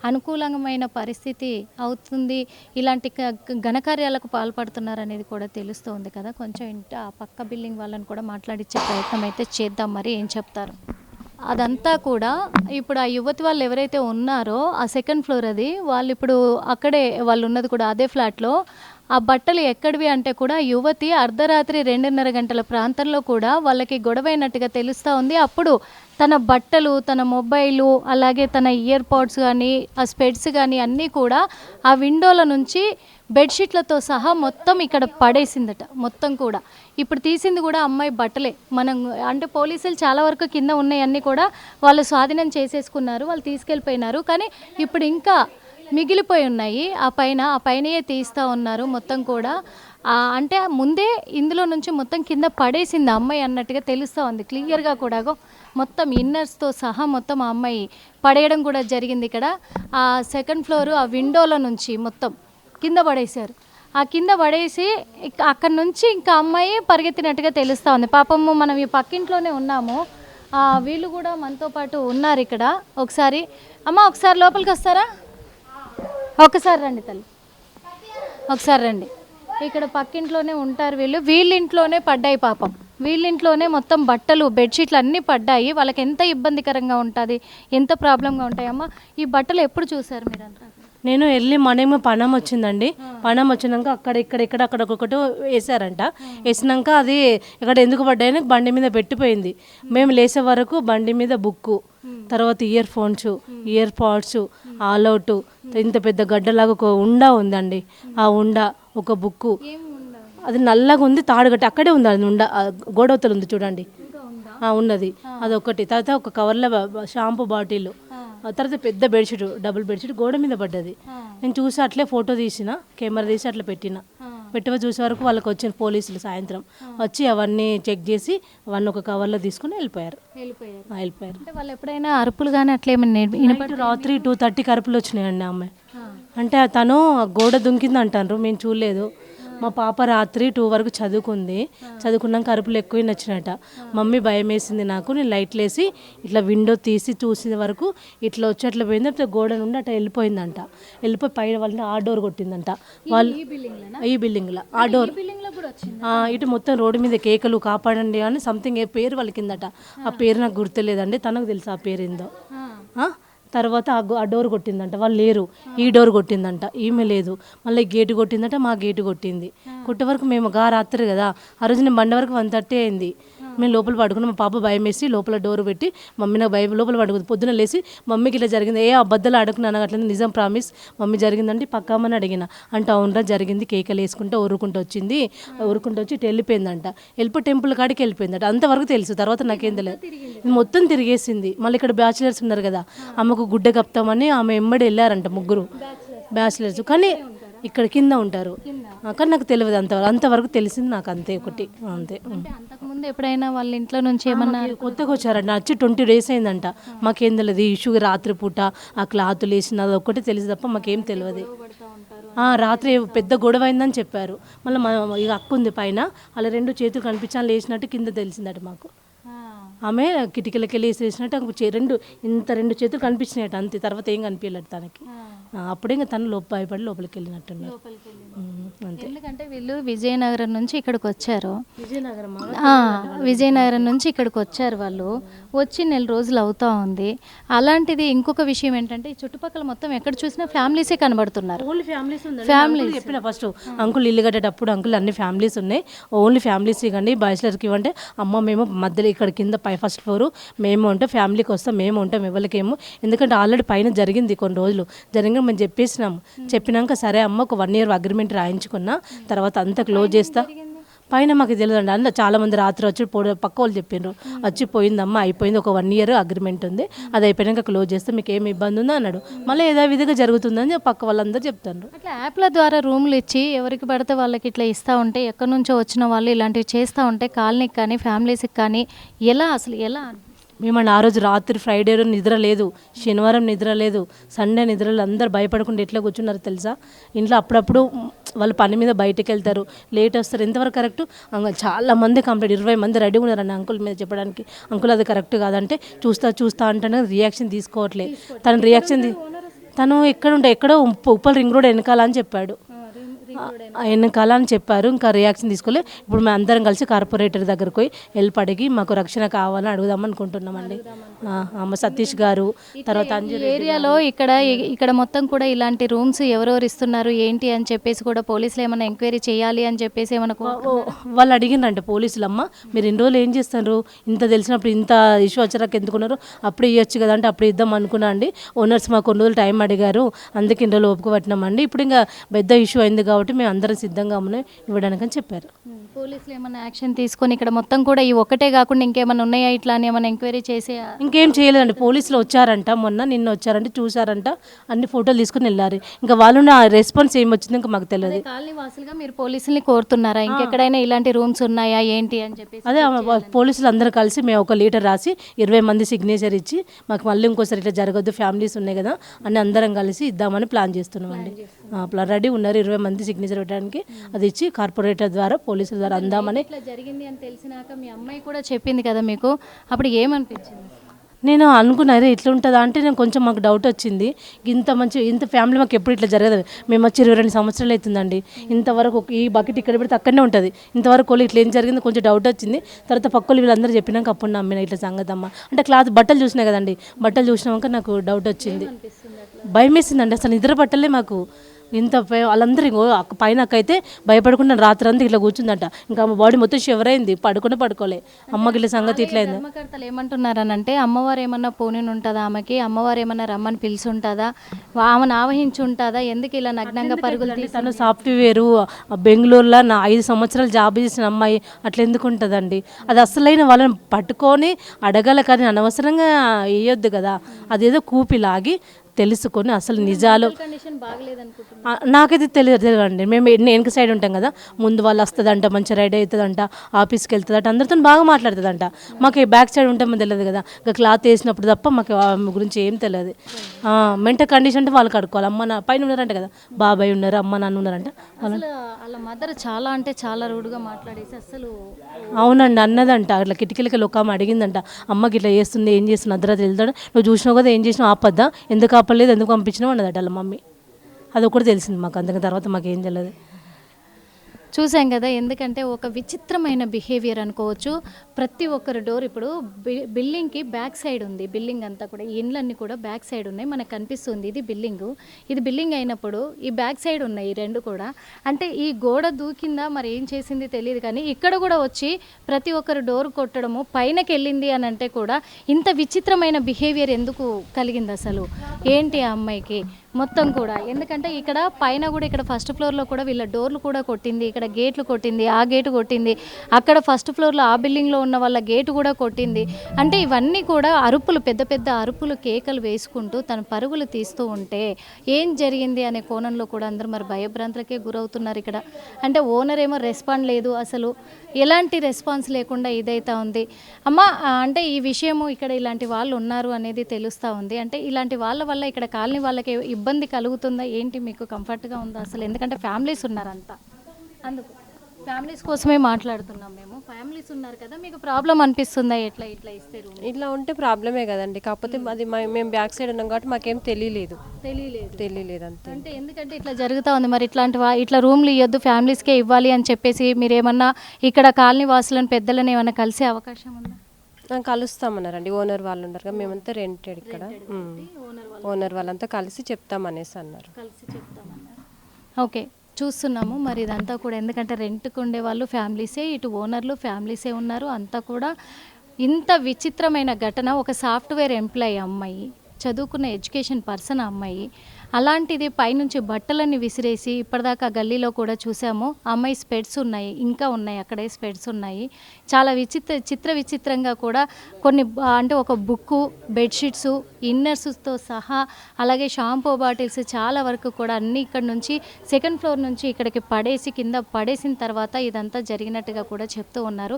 అనుకూలమైన పరిస్థితి అవుతుంది, ఇలాంటి ఘనకార్యాలకు పాల్పడుతున్నారనేది కూడా తెలుస్తుంది కదా. కొంచెం ఆ పక్క బిల్డింగ్ వాళ్ళని కూడా మాట్లాడించే ప్రయత్నం అయితే చేద్దాం, మరి ఏం చెప్తారు. అదంతా కూడా ఇప్పుడు ఆ యువతి వాళ్ళు ఎవరైతే ఉన్నారో ఆ సెకండ్ ఫ్లోర్ అది, వాళ్ళు ఇప్పుడు అక్కడే వాళ్ళు ఉన్నది కూడా అదే ఫ్లాట్లో. ఆ బట్టలు ఎక్కడివి అంటే కూడా యువతి అర్ధరాత్రి 2:30 గంటల ప్రాంతంలో కూడా వాళ్ళకి గొడవైనట్టుగా తెలుస్తూ ఉంది. అప్పుడు తన బట్టలు, తన మొబైలు, అలాగే తన ఇయర్ పాడ్స్ కానీ, ఆ స్పెడ్స్ కానీ అన్నీ కూడా ఆ విండోల నుంచి బెడ్షీట్లతో సహా మొత్తం ఇక్కడ పడేసిందట మొత్తం కూడా. ఇప్పుడు తీసింది కూడా అమ్మాయి బట్టలే. మనం అంటే పోలీసులు చాలా వరకు కింద ఉన్నాయన్నీ కూడా వాళ్ళు స్వాధీనం చేసేసుకున్నారు, వాళ్ళు తీసుకెళ్ళిపోయినారు. కానీ ఇప్పుడు ఇంకా మిగిలిపోయి ఉన్నాయి. ఆ పైనయే తీస్తూ ఉన్నారు మొత్తం కూడా. అంటే ముందే ఇందులో నుంచి మొత్తం కింద పడేసింది అమ్మాయి అన్నట్టుగా తెలుస్తూ ఉంది క్లియర్గా కూడా. మొత్తం ఇన్నర్స్తో సహా మొత్తం ఆ అమ్మాయి పడేయడం కూడా జరిగింది. ఇక్కడ ఆ సెకండ్ ఫ్లోరు ఆ విండోల నుంచి మొత్తం కింద పడేశారు. ఆ కింద పడేసి అక్కడి నుంచి ఇంకా అమ్మాయి పరిగెత్తినట్టుగా తెలుస్తూ ఉంది. పాపము మనం ఈ పక్కింట్లోనే ఉన్నాము, వీళ్ళు కూడా మనతో పాటు ఉన్నారు ఇక్కడ. ఒకసారి లోపలికి వస్తారా? ఒకసారి రండి తల్లి, ఒకసారి రండి. ఇక్కడ పక్కింట్లోనే ఉంటారు వీళ్ళు. వీళ్ళింట్లోనే పడ్డాయి పాపం, వీళ్ళింట్లోనే మొత్తం బట్టలు, బెడ్షీట్లు అన్నీ పడ్డాయి. వాళ్ళకి ఎంత ఇబ్బందికరంగా ఉంటుంది, ఎంత ప్రాబ్లంగా ఉంటాయమ్మా. ఈ బట్టలు ఎప్పుడు చూసారు మీరంతా? నేను ఎర్లీ మార్నింగ్ పనం వచ్చిందండి. పనం వచ్చినాక అక్కడ ఒక్కొక్కటి వేసారంట. వేసినాక అది ఇక్కడ ఎందుకు పడ్డాయని బండి మీద పెట్టిపోయింది. మేము లేసే వరకు బండి మీద బుక్కు, తర్వాత ear phones, year pads, all out, ఇంత పెద్ద గడ్డలాగా ఒక ఉండ ఉందండి. ఆ ఉండ, ఒక బుక్కు, అది నల్లగా ఉంది, తాడుగట్టి అక్కడే ఉంది. అది ఉండ గోడవతలు ఉంది చూడండి, ఉన్నది అదొకటి. తర్వాత ఒక కవర్లో షాంపూ బాటిల్, తర్వాత పెద్ద బెడ్షీట్, డబుల్ బెడ్షీట్ గోడ మీద పడ్డది. నేను చూసి అట్లే ఫోటో తీసిన, కెమెరా తీసి అట్లా పెట్టిన చూసే వరకు వాళ్ళకి వచ్చిన పోలీసులు సాయంత్రం వచ్చి అవన్నీ చెక్ చేసి అవన్నీ ఒక కవర్లో తీసుకుని వెళ్ళిపోయారు. వాళ్ళు ఎప్పుడైనా అరుపులు కానీ అట్లా ఏమైనా రాత్రి 2:30కి అరుపులు వచ్చినాయండి. అమ్మాయి అంటే తను గోడ దుంకింది అంటారు, మేము చూడలేదు. మా పాప రాత్రి 2 వరకు చదువుకున్నాక అరుపులు ఎక్కువ నచ్చినట. మమ్మీ భయం వేసింది నాకు, నేను లైట్లు వేసి ఇట్లా విండో తీసి చూసిన వరకు ఇట్లా వచ్చి అట్లా పోయింది. అట్లా గోడ నుండి అట్లా వెళ్ళిపోయిందంట. వెళ్ళిపోయి పైన వాళ్ళని ఆ డోర్ కొట్టిందంట. వాళ్ళు ఈ బిల్డింగ్లో ఆ డోర్ ఇటు మొత్తం రోడ్డు మీద కేకలు కాపాడండి అని సంథింగ్ ఏ పేరు వాళ్ళకిందట. ఆ పేరు నాకు గుర్తులేదండి, తనకు తెలుసు ఆ పేరు ఏందో. తర్వాత ఆ డోర్ కొట్టిందంట, వాళ్ళు లేరు. ఈ డోర్ కొట్టిందంట, ఈమె లేదు. మళ్ళీ గేటు కొట్టిందంట, మా గేటు కొట్టింది. కొట్టే వరకు మేము రాత్రి కదా, ఆ రోజు నేను బండి వరకు 1:30 అయింది. మేము లోపల పడుకున్నాం. మా పాప భయం వేసి లోపల డోర్ పెట్టి మమ్మీ నాకు భయం, లోపల పడుకుంది. పొద్దున లేసి మమ్మీకి ఇలా జరిగింది, అబద్ధాలు అడుగున్నాను అట్లా, నిజం ప్రామిస్ మమ్మీ జరిగిందంటే పక్కామని అడిగిన. అంటే అవునరా జరిగింది, కేకలు వేసుకుంటూ ఊరుకుంటూ వచ్చింది. ఊరుకుంటూ వచ్చి ఇటు వెళ్ళిపోయిందంట. వెళ్ళిపోయి టెంపుల్ కాడికి వెళ్ళిపోయిందంట. అంతవరకు తెలుసు, తర్వాత నాకేం తెలియదు. మొత్తం తిరిగేసింది. మళ్ళీ ఇక్కడ బ్యాచిలర్స్ ఉన్నారు కదా, ఆమెకు గుడ్డ కప్తామని ఆమె ఎమ్మడి వెళ్ళారంట, 3 బ్యాచిలర్స్. కానీ ఇక్కడ కింద ఉంటారు, కానీ నాకు తెలియదు అంతవరకు తెలిసింది నాకు అంతే. ఒకటి అంతే. అంతకుముందు ఎప్పుడైనా వాళ్ళ ఇంట్లో నుంచి ఏమన్నా కొత్తగా వచ్చారంట, వచ్చి 20 days అయిందంట. మాకేం తెలియదు. ఇష్యూ రాత్రిపూట ఆ క్లాతులు వేసినది ఒక్కటి తెలిసి తప్ప మాకేం తెలియదు. రాత్రి పెద్ద గొడవ అయిందని చెప్పారు. మళ్ళీ ఇక అక్క ఉంది పైన, అలా 2 చేతులు కనిపించాలి లేచినట్టు కింద తెలిసిందట మాకు. ఆమె కిటికీలకి వెళ్ళి వేసేసినట్టు 2 చేతులు కనిపించినట్టు అంతే. తర్వాత ఏం కనిపించలేదు తనకి. అప్పుడే ఇంకా తను భయపడి లోపలికి వెళ్ళినట్టున్నారు అంతే. ఎందుకంటే వీళ్ళు విజయనగరం నుంచి ఇక్కడికి వచ్చారు. విజయనగరం నుంచి ఇక్కడికి వచ్చారు. వాళ్ళు వచ్చి 4 రోజులు అవుతా ఉంది. అలాంటిది ఇంకొక విషయం ఏంటంటే ఈ చుట్టుపక్కల మొత్తం ఎక్కడ చూసినా ఫ్యామిలీసే కనబడుతున్నారు. ఓన్లీ ఫ్యామిలీస్ చెప్పిన ఫస్ట్ అంకుల్ ఇల్లు కట్టేటప్పుడు అంకుల్ అన్ని ఫ్యామిలీస్ ఉన్నాయి, ఓన్లీ ఫ్యామిలీస్ ఇవ్వండి, బ్యాచిలర్కి ఇవ్వండి. అమ్మ మేము మధ్యలో ఇక్కడ కింద 1st floor మేము ఉంటాం, ఫ్యామిలీకి వస్తాం, మేము ఉంటాం, ఎవరికేమో. ఎందుకంటే ఆల్రెడీ పైన జరిగింది, కొన్ని రోజులు జరిగిన మేము చెప్పేసినాము. చెప్పినాక సరే అమ్మ ఒక 1 year అగ్రిమెంట్ రాయించుకున్నా, తర్వాత అంతా క్లోజ్ చేస్తా. పైన మాకు తెలియదండి, అందులో చాలామంది రాత్రి వచ్చి పక్క వాళ్ళు చెప్పిండ్రు, వచ్చి పోయిందమ్మా అయిపోయింది, ఒక 1 year అగ్రిమెంట్ ఉంది, అది అయిపోయాక క్లోజ్ చేస్తే మీకు ఏమి ఇబ్బంది ఉందో అన్నాడు. మళ్ళీ ఏదో విధంగా జరుగుతుందని పక్క వాళ్ళందరూ చెప్తారు. అట్లా యాప్ల ద్వారా రూమ్లు ఇచ్చి ఎవరికి పడితే వాళ్ళకి ఇట్లా ఇస్తూ ఉంటే, ఎక్కడి నుంచో వచ్చిన వాళ్ళు ఇలాంటివి చేస్తూ ఉంటే కాలనీకి కానీ ఫ్యామిలీస్కి కానీ ఎలా మేమండి ఆ రోజు రాత్రి ఫ్రైడే రోజు నిద్ర లేదు, శనివారం నిద్ర లేదు, సండే నిద్ర లేదు. అందరు భయపడకుండా ఎట్లా కూర్చున్నారు తెలుసా. ఇంట్లో అప్పుడప్పుడు వాళ్ళు పని మీద బయటకు వెళ్తారు, లేట్ వస్తారు. ఎంతవరకు కరెక్ట్? చాలా మంది కంప్లీట్ 20 మంది రెడీ ఉన్నారండి అంకుల్ మీద చెప్పడానికి. అంకుల్ అది కరెక్ట్ కాదంటే చూస్తా అంటేనే రియాక్షన్ తీసుకోవట్లేదు. తన రియాక్షన్ తను ఎక్కడో ఉప్పల్ రింగ్ రోడ్ వెనకాల అని చెప్పాడు. వెనకాల అని చెప్పారు. ఇంకా రియాక్షన్ తీసుకోలే. ఇప్పుడు మేము అందరం కలిసి కార్పొరేటర్ దగ్గరకు పోయి హెల్ప్ అడిగి మాకు రక్షణ కావాలని అడుగుదాం అనుకుంటున్నామండి. సతీష్ గారు, తర్వాత ఏరియాలో ఇక్కడ మొత్తం కూడా ఇలాంటి రూమ్స్ ఎవరెవరు ఇస్తున్నారు ఏంటి అని చెప్పేసి కూడా పోలీసులు ఏమైనా ఎంక్వైరీ చేయాలి అని చెప్పేసి ఏమైనా వాళ్ళు అడిగినారంటే పోలీసులు, అమ్మ మీరు ఇన్ని రోజులు ఏం చేస్తారు, ఇంత తెలిసినప్పుడు ఇంత ఇష్యూ వచ్చాక ఎందుకున్నారు, అప్పుడు ఇవ్వచ్చు కదా అంటే అప్పుడు ఇద్దాం అనుకున్నా అండి. ఓనర్స్ మాకు కొన్ని రోజులు టైం అడిగారు, అందుకే ఇన్ని రోజులు ఓపిక పట్టినామండి. ఇప్పుడు ఇంకా పెద్ద ఇష్యూ అయింది కాబట్టి మేము అందరం సిద్ధంగా ఉన్నాయి ఇవ్వడానికి అని చెప్పారు. పోలీసులు ఏమైనా యాక్షన్ తీసుకొని ఇక్కడ మొత్తం కూడా ఈ ఒక్కటే కాకుండా ఇంకేమైనా ఉన్నాయా ఇట్లా అని ఏమైనా ఎంక్వైరీ చేసే? ఇంకేం చేయలేదండి. పోలీసులు వచ్చారంట, నిన్న వచ్చారంట, చూసారంట, అన్ని ఫోటోలు తీసుకుని వెళ్ళారు. ఇంకా వాళ్ళు రెస్పాన్స్ ఏం వచ్చింది ఇంకా మాకు తెలియదు. కాలనీ వాసులుగా మీరు పోలీసుల్ని కోరుతున్నారా ఇంకెక్కడైనా ఇలాంటి రూమ్స్ ఉన్నాయా ఏంటి అని చెప్పేసి? అదే పోలీసులు అందరూ కలిసి మేము ఒక లీటర్ రాసి 20 మంది సిగ్నేచర్ ఇచ్చి మాకు మళ్ళీ ఇంకోసారి ఇట్లా జరగద్దు, ఫ్యామిలీస్ ఉన్నాయి కదా అని అందరం కలిసి ఇద్దామని ప్లాన్ చేస్తున్నాం అండి. రెడీ ఉన్నారు 20 మంది సిగ్నేచర్ పెట్టడానికి. అది ఇచ్చి కార్పొరేటర్ ద్వారా పోలీసుల ద్వారా అందామని. ఇట్లా జరిగింది అని తెలిసినాక మీ అమ్మాయి కూడా చెప్పింది కదా మీకు, అప్పుడు ఏమనిపించింది? నేను అనుకున్నాను ఇట్లా ఉంటుందా అంటే నేను కొంచెం మాకు డౌట్ వచ్చింది. ఇంత ఫ్యామిలీ మాకు ఎప్పుడు ఇట్లా జరగదు. మేము వచ్చి 22 సంవత్సరాలు అవుతుందండి. ఇంతవరకు ఈ బకెట్ ఇక్కడ పెడితే అక్కడనే ఉంటుంది. ఇంతవరకు ఇట్లా ఏం జరిగింది కొంచెం డౌట్ వచ్చింది. తర్వాత పక్కలు వీళ్ళందరూ చెప్పినాక అప్పుడు నమ్మిన ఇట్లా సంగతి అమ్మ అంటే క్లాత్ బట్టలు చూసినా కదండి, బట్టలు చూసినాక నాకు డౌట్ వచ్చింది. భయం వేసిందండి, అసలు నిద్ర పట్టలే మాకు. వాళ్ళందరూ పైన అయితే భయపడకుండా రాత్రి అంతా ఇట్లా కూర్చుందంట. ఇంకా అమ్మ బాడీ మొత్తం షివరైంది, పడుకోలే. అమ్మకి ఇట్లా సంగతి ఇట్లా అయింది. ధర్మకర్తలు ఏమంటున్నారనంటే అమ్మవారు ఏమన్నా పోనీ ఉంటుందా, ఆమెకి అమ్మవారు ఏమన్నా రమ్మని పిలిచి ఉంటుందా, ఆమెను ఆవహించి ఉంటుందా, ఎందుకు ఇలా నగ్నంగా పరుగులు తీసి? తను సాఫ్ట్వేరు బెంగళూరులో 5 సంవత్సరాలు జాబ్ చేసిన అమ్మాయి అట్లా ఎందుకు ఉంటుందండి? అది అసలైన వాళ్ళని పట్టుకొని అడగాల, కానీ అనవసరంగా వేయొద్దు కదా. అదేదో కూపి లాగి తెలుసుకొని అసలు నిజాలు నాకైతే తెలియదండి. మేము వెనక సైడ్ ఉంటాం కదా, ముందు వాళ్ళు వస్తుందంట, మంచిగా రెడీ అవుతుందంట, ఆఫీస్కి వెళ్తుందంట, అందరితో బాగా మాట్లాడుతుందంట. మాకు బ్యాక్ సైడ్ ఉంటామో తెలియదు కదా, ఇంకా క్లాత్ వేసినప్పుడు తప్ప మాకు ఆమె గురించి ఏం తెలియదు. మెంటల్ కండిషన్ అంటే వాళ్ళకి అడుకోవాలి. అమ్మ నా పైన ఉన్నారంట కదా, బాబాయ్ ఉన్నారు, అమ్మ నాన్న ఉన్నారంట. వాళ్ళ మదర్ చాలా అంటే చాలా రూడ్గా మాట్లాడేసి అసలు. అవునండి అన్నదంట, అట్లా కిటికీలకి ఒక ఆమె అడిగిందంట, అమ్మకి ఇట్లా చేస్తుంది, ఏం చేస్తుంది అర్ధరాత్రి వెళ్తాడు, నువ్వు చూసినావు కదా ఏం చేసినావు, ఆపద్దా, ఎందుకు ఆపలేదు, ఎందుకు పంపించినావు అన్నదట వాళ్ళ మమ్మీ. అదొకటి తెలిసింది మాకు, అందుకని తర్వాత మాకు ఏం తెలియదు. చూసాం కదా, ఎందుకంటే ఒక విచిత్రమైన బిహేవియర్ అనుకోవచ్చు. ప్రతి ఒక్కరి డోర్ ఇప్పుడు బిల్డింగ్కి బ్యాక్ సైడ్ ఉంది. బిల్డింగ్ అంతా కూడా ఇండ్లన్నీ కూడా బ్యాక్ సైడ్ ఉన్నాయి, మనకు కనిపిస్తుంది. ఇది బిల్డింగ్ అయినప్పుడు ఈ బ్యాక్ సైడ్ ఉన్నాయి ఈ రెండు కూడా. అంటే ఈ గోడ దూకిందా మరి ఏం చేసింది తెలియదు, కానీ ఇక్కడ కూడా వచ్చి ప్రతి ఒక్కరు డోర్ కొట్టడము, పైనకి వెళ్ళింది అని అంటే కూడా ఇంత విచిత్రమైన బిహేవియర్ ఎందుకు కలిగింది అసలు? ఏంటి ఆ అమ్మాయికి మొత్తం కూడా? ఎందుకంటే ఇక్కడ పైన కూడా ఇక్కడ ఫస్ట్ ఫ్లోర్లో కూడా వీళ్ళ డోర్లు కూడా కొట్టింది, ఇక్కడ గేట్లు కొట్టింది, ఆ గేటు కొట్టింది, అక్కడ ఫస్ట్ ఫ్లోర్లో ఆ బిల్డింగ్లో ఉన్న వాళ్ళ గేటు కూడా కొట్టింది. అంటే ఇవన్నీ కూడా అరుపులు, పెద్ద పెద్ద అరుపులు, కేకలు వేసుకుంటూ తను పరుగులు తీస్తూ ఉంటే ఏం జరిగింది అనే కోణంలో కూడా అందరూ మరి భయభ్రాంతులకే గురవుతున్నారు ఇక్కడ. అంటే ఓనర్ ఏమో రెస్పాండ్ లేదు, అసలు ఎలాంటి రెస్పాన్స్ లేకుండా ఇదైతే ఉంది. అమ్మ అంటే ఈ విషయము ఇక్కడ ఇలాంటి వాళ్ళు ఉన్నారు అనేది తెలుస్తూ ఉంది. అంటే ఇలాంటి వాళ్ళ వల్ల ఇక్కడ కాలనీ వాళ్ళకి ఇబ్బంది కలుగుతుందా ఏంటి, మీకు కంఫర్ట్గా ఉందా అసలు? ఎందుకంటే ఫ్యామిలీస్ ఉన్నారంతా, అందుకు ఫ్యామిలీస్ కోసమే మాట్లాడుతున్నాం మేము. ఫ్యామిలీస్ ఉన్నారు కదా, మీకు ప్రాబ్లం అనిపిస్తుందా ఇట్లా ఇస్తే? ఇట్లా ఉంటే ప్రాబ్లమే కదండి, కాకపోతే అది మేము బ్యాక్ సైడ్ ఉన్నాం కాబట్టి మాకేం తెలియలేదు అంతే. అంటే ఎందుకంటే ఇట్లా జరుగుతూ ఉంది మరి, ఇట్లా రూమ్లు ఇవ్వద్దు ఫ్యామిలీస్కే ఇవ్వాలి అని చెప్పేసి మీరు ఏమన్నా ఇక్కడ కాలనీ వాసులను పెద్దలను ఏమన్నా కలిసే అవకాశం ఉందా? కలుస్తామన్నారండి, ఓనర్ వాళ్ళు ఉన్నారు కదా, మేమంతా రెంటెడ్ ఇక్కడ, ఓనర్ వాళ్ళంతా కలిసి చెప్తామనేసి అన్నారు. ఓకే, చూస్తున్నాము మరి ఇదంతా కూడా. ఎందుకంటే రెంట్కి ఉండే వాళ్ళు ఫ్యామిలీసే, ఇటు ఓనర్లు ఫ్యామిలీసే ఉన్నారు. అంతా కూడా ఇంత విచిత్రమైన ఘటన. ఒక సాఫ్ట్వేర్ ఎంప్లాయీ అమ్మాయి, చదువుకున్న ఎడ్యుకేషన్ పర్సన్ అమ్మాయి, అలాంటిది పైనుంచి బట్టలన్నీ విసిరేసి, ఇప్పటిదాకా గల్లీలో కూడా చూసాము అమ్మాయి స్పెడ్స్ ఉన్నాయి, ఇంకా ఉన్నాయి అక్కడే స్పెడ్స్ ఉన్నాయి. చాలా విచిత్రంగా కూడా కొన్ని అంటే ఒక బుక్కు, బెడ్షీట్స్, ఇన్నర్స్తో సహా, అలాగే షాంపూ బాటిల్స్ చాలా వరకు కూడా అన్నీ ఇక్కడ నుంచి సెకండ్ ఫ్లోర్ నుంచి ఇక్కడికి పడేసి కింద పడేసిన తర్వాత ఇదంతా జరిగినట్టుగా కూడా చెప్తూ ఉన్నారు.